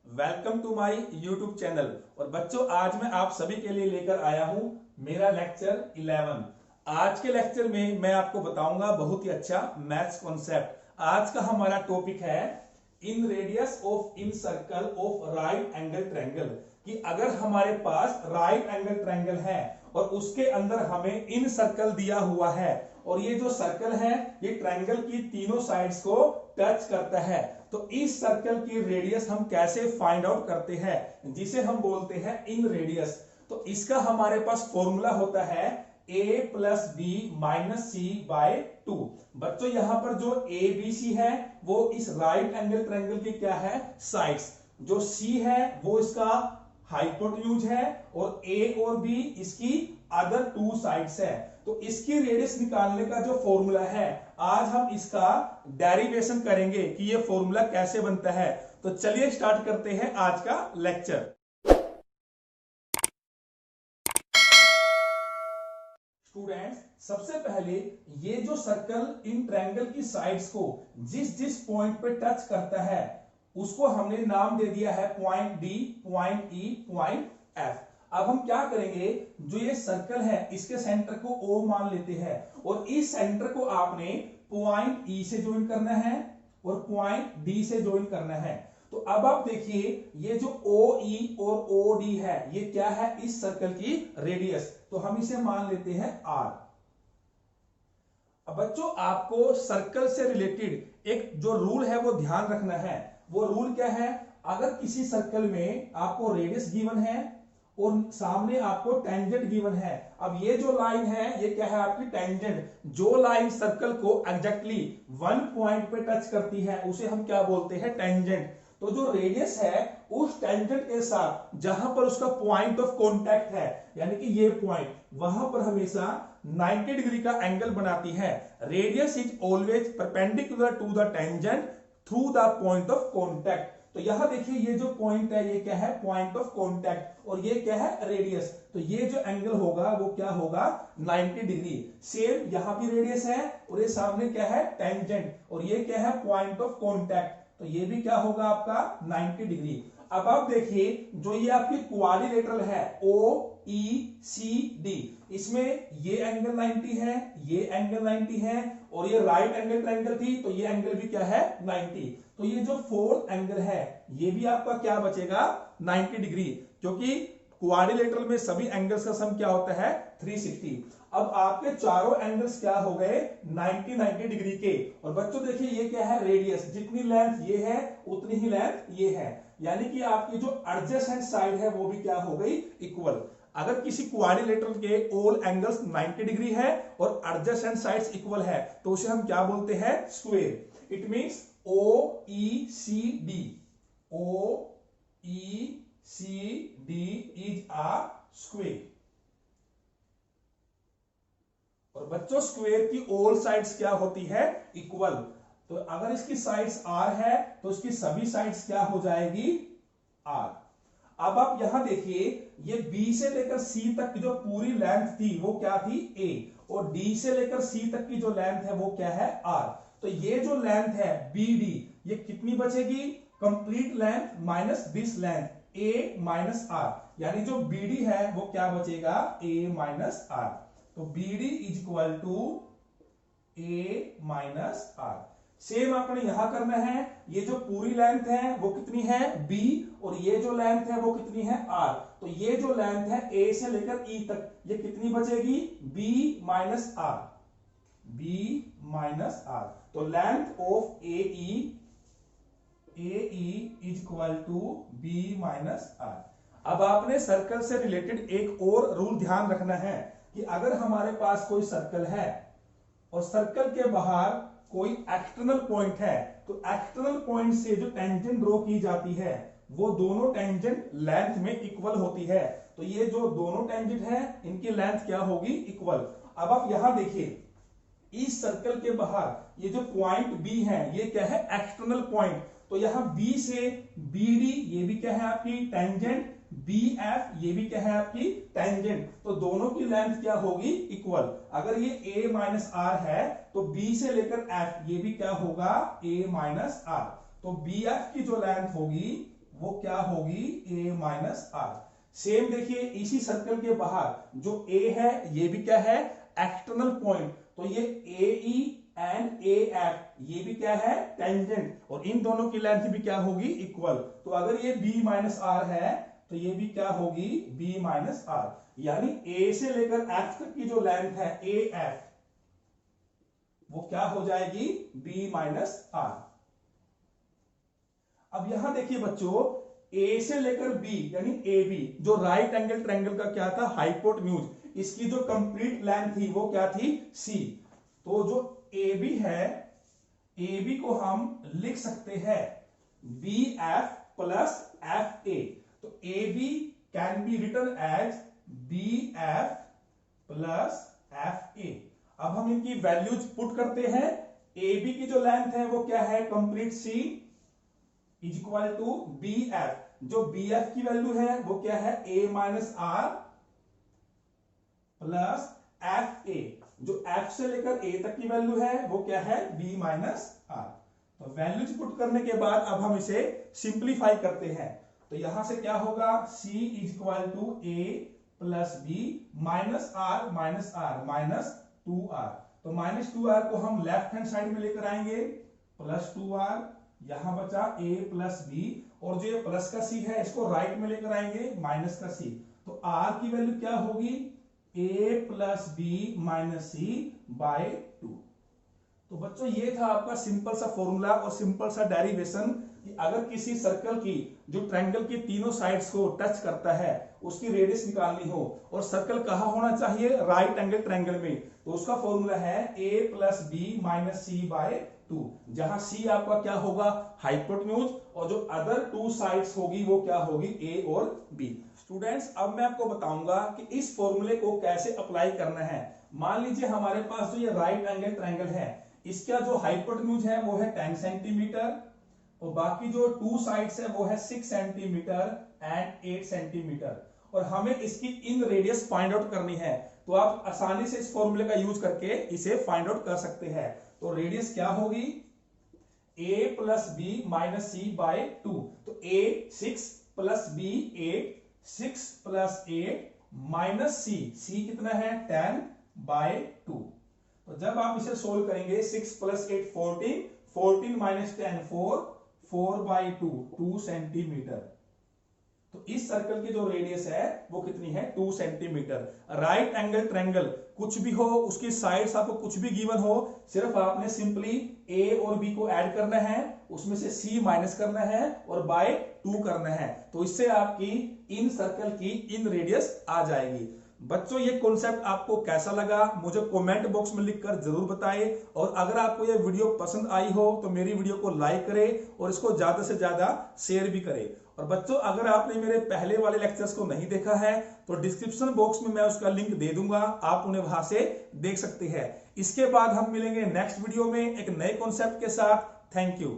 Welcome to my YouTube channel. और बच्चों, आज मैं आप सभी के लिए लेकर आया हूं मेरा लेक्चर 11। आज के लेक्चर में मैं आपको बताऊंगा बहुत ही अच्छा मैथ्स कॉन्सेप्ट। आज का हमारा टॉपिक है इन radius of in circle of right angle triangle. कि अगर हमारे पास राइट एंगल ट्रायंगल है और उसके अंदर हमें इन सर्कल दिया हुआ है और ये जो सर्कल है ये ट्रायंगल की तीनों साइड्स को टच करता है, तो इस सर्कल की रेडियस हम कैसे फाइंड आउट करते हैं, जिसे हम बोलते हैं इन रेडियस। तो इसका हमारे पास फॉर्मूला होता है a plus B minus C by 2। बच्चों, यहां पर जो ए बी सी है वो इस राइट एंगल ट्रायंगल की क्या है, साइड्स। जो सी है वो इसका हाइपोटेन्यूज है और ए और बी इसकी अदर टू साइड्स है। तो इसकी रेडियस निकालने का जो फॉर्मूला है, आज हम इसका डेरिवेशन करेंगे कि ये फॉर्मूला कैसे बनता है। तो चलिए स्टार्ट करते हैं आज का लेक्चर। स्टूडेंट्स, सबसे पहले ये जो सर्कल इन ट्रायंगल की साइड्स को जिस जिस पॉइंट पे टच करता है उसको हमने नाम दे दिया है पॉइंट डी, पॉइंट ई, पॉइंट एफ। अब हम क्या करेंगे, जो ये सर्कल है इसके सेंटर को ओ मान लेते हैं और इस सेंटर को आपने पॉइंट ई से ज्वाइन करना है और पॉइंट डी से ज्वाइन करना है। तो अब आप देखिए, ये जो ओ ई और ओ डी है ये क्या है, इस सर्कल की रेडियस। तो हम इसे मान लेते हैं आर। अब बच्चों, आपको सर्कल से रिलेटेड एक जो रूल है वो ध्यान रखना है। वो रूल क्या है, अगर किसी सर्कल में आपको रेडियस गिवन है और सामने आपको टेंजेंट गिवन है, अब ये जो लाइन है ये क्या है, आपकी टेंजेंट। जो लाइन सर्कल को एग्जैक्टली वन पॉइंट पे टच करती है उसे हम क्या बोलते हैं, टेंजेंट। तो जो रेडियस है उस टेंजेंट के साथ जहां पर उसका पॉइंट ऑफ कांटेक्ट है, यानी कि ये पॉइंट, वहां पर हमेशा 90 डिग्री का एंगल बनाती है। Radius is always perpendicular to the tangent through the point of contact. तो यहां देखिए, ये जो पॉइंट है ये क्या है, पॉइंट ऑफ कांटेक्ट, और ये क्या है, रेडियस। तो ये जो एंगल होगा वो क्या होगा, 90 डिग्री। सेम यहां भी रेडियस है और ये सामने क्या है, टेंजेंट, और ये क्या है, पॉइंट ऑफ कांटेक्ट। तो ये भी क्या होगा आपका 90 डिग्री। अब आप देखिए, जो ये आपकी क्वाड्रिलेटरल है ओ ई सी डी, इसमें ये एंगल 90 है, ये एंगल 90 है, और ये राइट एंगल ट्रायंगल थी तो ये एंगल भी क्या है, 90। तो ये जो फोर्थ एंगल है ये भी आपका क्या बचेगा, 90 डिग्री, क्योंकि क्वाड्रिलेटरल में सभी एंगल्स का सम क्या होता है, 360। अब आपके चारों एंगल्स क्या हो गए, 90 डिग्री के। और बच्चों देखिए, ये क्या है, रेडियस। जितनी लेंथ ये है उतनी ही लेंथ ये है, यानी कि आपकी जो एडजेसेंट साइड है वो भी क्या हो गई, इक्वल। अगर किसी क्वाड्रिलेटरल के ऑल एंगल्स 90 डिग्री है और एडजेसेंट साइड्स इक्वल है तो उसे हम क्या बोलते हैं, square. It means O E C D, O E C D is a square. और बच्चों, स्क्वायर की ऑल साइड्स क्या होती है, इक्वल। तो अगर इसकी साइड्स आर है तो इसकी सभी साइड्स क्या हो जाएगी, आर। अब आप यहां देखिए, ये बी से लेकर सी तक की जो पूरी लेंथ थी वो क्या थी, ए, और डी से लेकर सी तक की जो लेंथ है वो क्या है, आर। तो ये जो लेंथ है बी डी, ये कितनी बचेगी, complete length minus this length, A minus R, यानी जो बी डी है वो क्या बचेगा, ए माइनस आर। तो B D is equal to A minus R. Same आपने यहां करना है, ये जो पूरी लेंथ है वो कितनी है, बी, और ये जो लेंथ है वो कितनी है, आर। तो ये जो लेंथ है ए से लेकर ई तक, ये कितनी बचेगी, B minus R, B minus R. तो length of A E is equal to B minus R. अब आपने सर्कल से रिलेटेड एक और रूल ध्यान रखना है कि अगर हमारे पास कोई सर्कल है और सर्कल के बाहर कोई एक्सटर्नल पॉइंट है, तो एक्सटर्नल पॉइंट से जो टेंजेंट ड्रॉ की जाती है वो दोनों टेंजेंट लेंथ में इक्वल होती है। तो ये जो दोनों टेंजेंट है इनकी लेंथ क्या होगी, इक्वल। अब आप यहां देखिए, इस सर्कल के बाहर ये जो पॉइंट बी है ये क्या है, एक्सटर्नल पॉइंट। तो यहां बी से बी डी, ये भी क्या है आपकी टेंजेंट, बी एफ, ये भी क्या है आपकी टेंजेंट। तो दोनों की लेंथ क्या होगी, इक्वल। अगर ये a माइनस आर है तो b से लेकर f ये भी क्या होगा, a माइनस आर। तो बी एफ की जो लेंथ होगी वो क्या होगी a माइनस आर। सेम देखिए इसी सर्कल के बाहर जो a है ये भी क्या है एक्सटर्नल पॉइंट, तो ये AE एंड AF ये भी क्या है टेंजेंट, और इन दोनों की लेंथ भी क्या होगी इक्वल। तो अगर ये B माइनस आर है तो ये भी क्या होगी B माइनस आर, यानी A से लेकर F तक की जो लेंथ है AF वो क्या हो जाएगी B माइनस आर। अब यहां देखिए बच्चों A से लेकर B यानी AB जो राइट एंगल ट्रायंगल का क्या था हाइपोटेन्यूज, इसकी जो कंप्लीट लेंथ थी वो क्या थी C। तो जो AB है AB को हम लिख सकते हैं BF प्लस FA, तो AB can be written as BF plus FA। अब हम इनकी वैल्यूज पुट करते हैं। AB की जो लेंथ है वो क्या है complete C is equal to BF, जो BF की वैल्यू है वो क्या है A minus R plus FA, जो F से लेकर A तक की वैल्यू है वो क्या है B माइनस आर। तो वैल्यूज पुट करने के बाद अब हम इसे सिंप्लीफाई करते हैं, तो यहां से क्या होगा C is equal to A plus B minus R minus 2R, तो माइनस 2R को हम लेफ्ट हैंड साइड में लेकर आएंगे प्लस 2R, यहां बचा A प्लस B, और जो ये प्लस का C है इसको राइट में लेकर आएंगे माइनस का C, तो R की वैल्यू क्या होगी A plus B minus C by 2। तो बच्चों ये था आपका सिंपल सा फॉर्मूला और सिंपल सा डेरिवेशन कि अगर किसी सर्कल की जो ट्रायंगल की तीनों साइड्स को टच करता है उसकी रेडियस निकालनी हो, और सर्कल कहाँ होना चाहिए राइट एंगल ट्रायंगल में, तो उसका फॉर्मूला है A plus B minus C by 2, जहां C आपका क्या होगा हाइपोटेन्यूज और जो अदर टू साइड्स होगी वो क्या होगी A और B। स्टूडेंट्स अब मैं आपको बताऊंगा कि इस फॉर्मूले को कैसे अप्लाई करना है। मान लीजिए हमारे पास जो ये राइट एंगल ट्रायंगल है इसका जो हाइपोटेन्यूज है वो है 10 सेंटीमीटर, और बाकी जो टू साइड्स है वो है 6 सेंटीमीटर एंड 8 सेंटीमीटर, और हमें इसकी इन रेडियस फाइंड आउट करनी है। तो आप आसानी से इस फॉर्मूले का यूज करके इसे फाइंड आउट कर सकते हैं। तो रेडियस क्या होगी A plus B minus C by 2, तो A 6 plus B 8, 6 plus 8 minus C कितना है 10 बाय 2। तो जब आप इसे सोल्व करेंगे 6 प्लस 8 14, 14 माइनस 10 4 बाई 2 सेंटीमीटर। तो इस सर्कल की जो रेडियस है वो कितनी है 2 सेंटीमीटर। राइट एंगल ट्रायंगल कुछ भी हो उसकी साइड्स आपको कुछ भी गिवन हो, सिर्फ आपने सिंपली A और B को ऐड करना है, उसमें से C माइनस करना है और बाय 2 करना है, तो इससे आपकी इन सर्कल की इन रेडियस आ जाएगी। बच्चों ये कॉन्सेप्ट आपको कैसा लगा मुझे कमेंट बॉक्स में लिखकर जरूर बताएं, और अगर आपको ये वीडियो पसंद आई हो तो मेरी वीडियो को लाइक करें और इसको ज्यादा से ज्यादा शेयर भी करें। और बच्चों अगर आपने मेरे पहले वाले लेक्चर्स को नहीं देखा है तो डिस्क्रिप्शन बॉक्स में मैं उसका लिंक दे दूंगा, आप उन्हें वहां से देख सकते हैं। इसके बाद हम मिलेंगे नेक्स्ट वीडियो में एक नए कॉन्सेप्ट के साथ। Thank you.